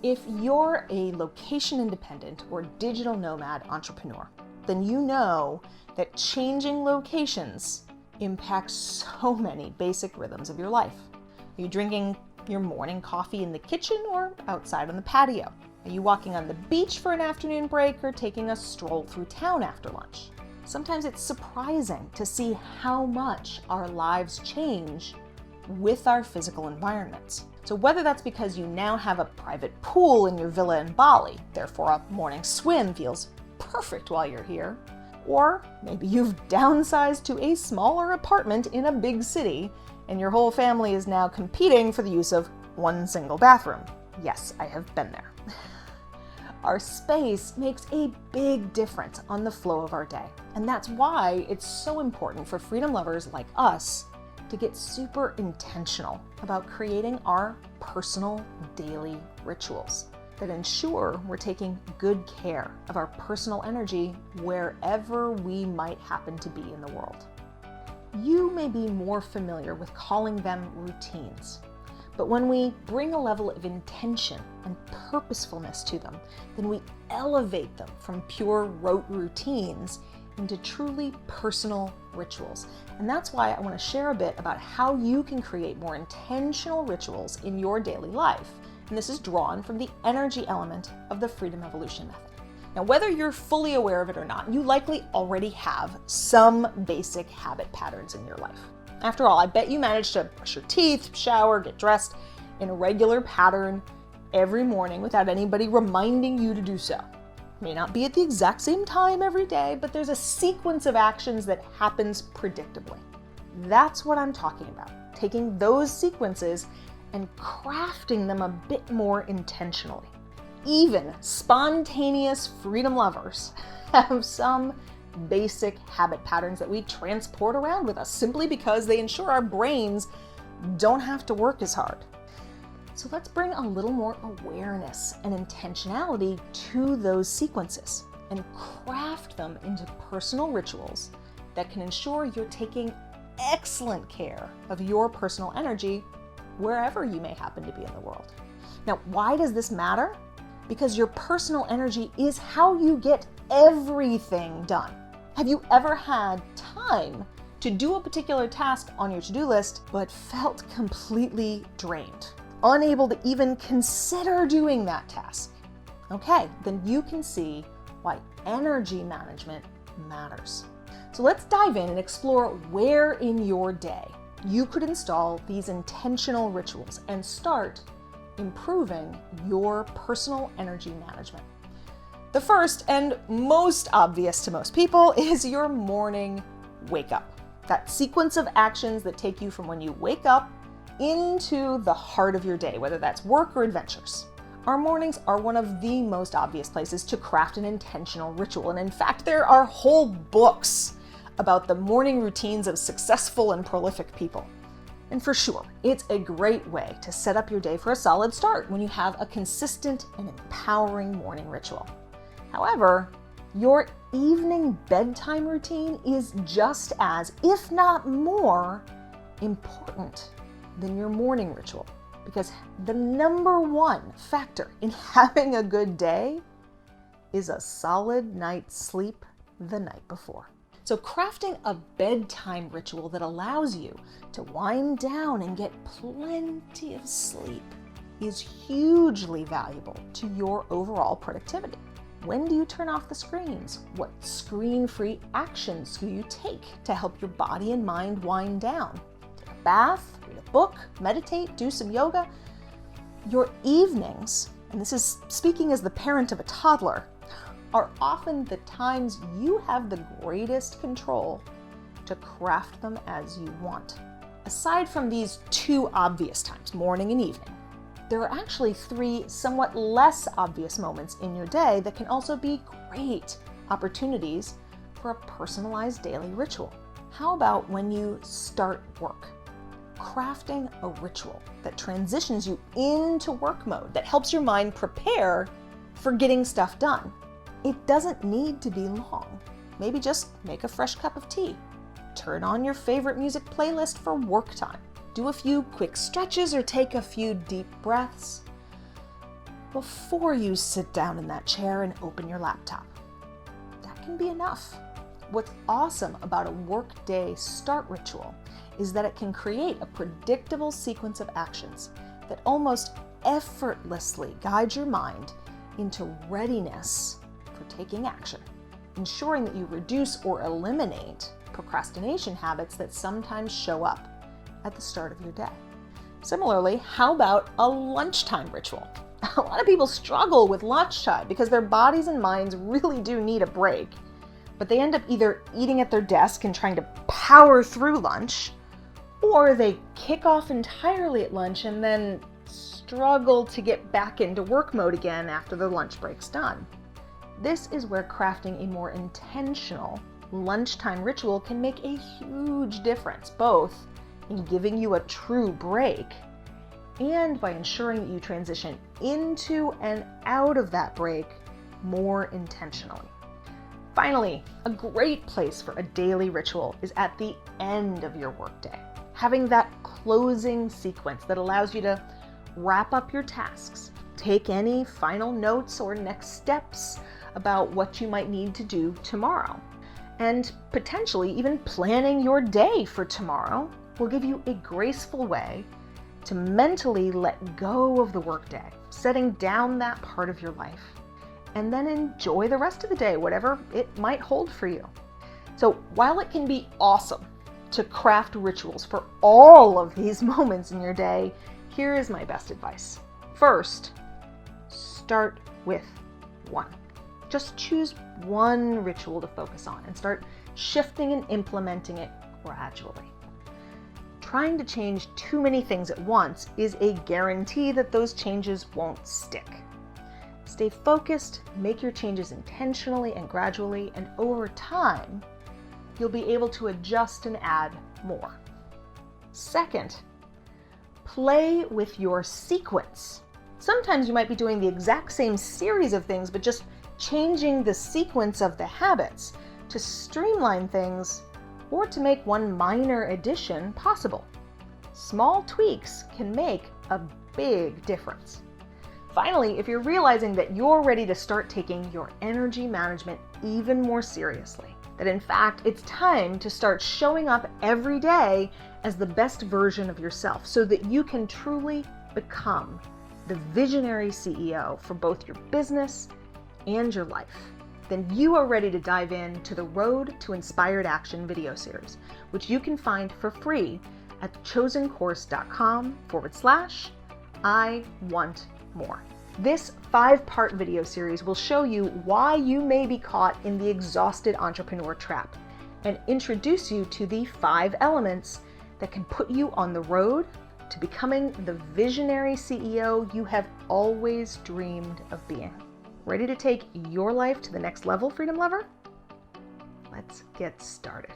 If you're a location-independent or digital nomad entrepreneur, then you know that changing locations impacts so many basic rhythms of your life. Are you drinking your morning coffee in the kitchen or outside on the patio? Are you walking on the beach for an afternoon break or taking a stroll through town after lunch? Sometimes it's surprising to see how much our lives change with our physical environments. So whether that's because you now have a private pool in your villa in Bali, therefore a morning swim feels perfect while you're here, or maybe you've downsized to a smaller apartment in a big city and your whole family is now competing for the use of one single bathroom. Yes, I have been there. Our space makes a big difference on the flow of our day, and that's why it's so important for freedom lovers like us to get super intentional about creating our personal daily rituals that ensure we're taking good care of our personal energy wherever we might happen to be in the world. You may be more familiar with calling them routines, but when we bring a level of intention and purposefulness to them, then we elevate them from pure rote routines into truly personal rituals. And that's why I want to share a bit about how you can create more intentional rituals in your daily life. And this is drawn from the energy element of the Freedom Evolution method. Now, whether you're fully aware of it or not, you likely already have some basic habit patterns in your life. After all, I bet you manage to brush your teeth, shower, get dressed in a regular pattern every morning without anybody reminding you to do so. May not be at the exact same time every day, but there's a sequence of actions that happens predictably. That's what I'm talking about, taking those sequences and crafting them a bit more intentionally. Even spontaneous freedom lovers have some basic habit patterns that we transport around with us simply because they ensure our brains don't have to work as hard. So let's bring a little more awareness and intentionality to those sequences and craft them into personal rituals that can ensure you're taking excellent care of your personal energy wherever you may happen to be in the world. Now, why does this matter? Because your personal energy is how you get everything done. Have you ever had time to do a particular task on your to-do list but felt completely drained? Unable to even consider doing that task? Okay, then you can see why energy management matters. So let's dive in and explore where in your day you could install these intentional rituals and start improving your personal energy management. The first and most obvious to most people is your morning wake up. That sequence of actions that take you from when you wake up into the heart of your day, whether that's work or adventures. Our mornings are one of the most obvious places to craft an intentional ritual. And in fact, there are whole books about the morning routines of successful and prolific people. And for sure, it's a great way to set up your day for a solid start when you have a consistent and empowering morning ritual. However, your evening bedtime routine is just as, if not more, important than your morning ritual, because the number one factor in having a good day is a solid night's sleep the night before. So crafting a bedtime ritual that allows you to wind down and get plenty of sleep is hugely valuable to your overall productivity. When do you turn off the screens? What screen-free actions do you take to help your body and mind wind down? Take a bath, read a book, meditate, do some yoga. Your evenings, and this is speaking as the parent of a toddler, are often the times you have the greatest control to craft them as you want. Aside from these two obvious times, morning and evening, there are actually three somewhat less obvious moments in your day that can also be great opportunities for a personalized daily ritual. How about when you start work? Crafting a ritual that transitions you into work mode, that helps your mind prepare for getting stuff done. It doesn't need to be long. Maybe just make a fresh cup of tea. Turn on your favorite music playlist for work time. Do a few quick stretches or take a few deep breaths. before you sit down in that chair and open your laptop. That can be enough. What's awesome about a workday start ritual is that it can create a predictable sequence of actions that almost effortlessly guide your mind into readiness for taking action, ensuring that you reduce or eliminate procrastination habits that sometimes show up at the start of your day. Similarly, how about a lunchtime ritual? A lot of people struggle with lunchtime because their bodies and minds really do need a break, but they end up either eating at their desk and trying to power through lunch, or they kick off entirely at lunch and then struggle to get back into work mode again after the lunch break's done. This is where crafting a more intentional lunchtime ritual can make a huge difference, both in giving you a true break and by ensuring that you transition into and out of that break more intentionally. Finally, a great place for a daily ritual is at the end of your workday. Having that closing sequence that allows you to wrap up your tasks, take any final notes or next steps about what you might need to do tomorrow, and potentially even planning your day for tomorrow will give you a graceful way to mentally let go of the workday, setting down that part of your life, and then enjoy the rest of the day, whatever it might hold for you. So while it can be awesome to craft rituals for all of these moments in your day, here is my best advice. First, start with one. Just choose one ritual to focus on and start shifting and implementing it gradually. Trying to change too many things at once is a guarantee that those changes won't stick. Stay focused, make your changes intentionally and gradually, and over time, you'll be able to adjust and add more. Second, play with your sequence. Sometimes you might be doing the exact same series of things, but just changing the sequence of the habits to streamline things or to make one minor addition possible. Small tweaks can make a big difference. Finally, if you're realizing that you're ready to start taking your energy management even more seriously, that in fact it's time to start showing up every day as the best version of yourself so that you can truly become the visionary CEO for both your business and your life, then you are ready to dive into the Road to Inspired Action video series, which you can find for free at chosencourse.com/I want more. This 5-part video series will show you why you may be caught in the exhausted entrepreneur trap and introduce you to the 5 elements that can put you on the road to becoming the visionary CEO you have always dreamed of being. Ready to take your life to the next level, Freedom Lover? Let's get started.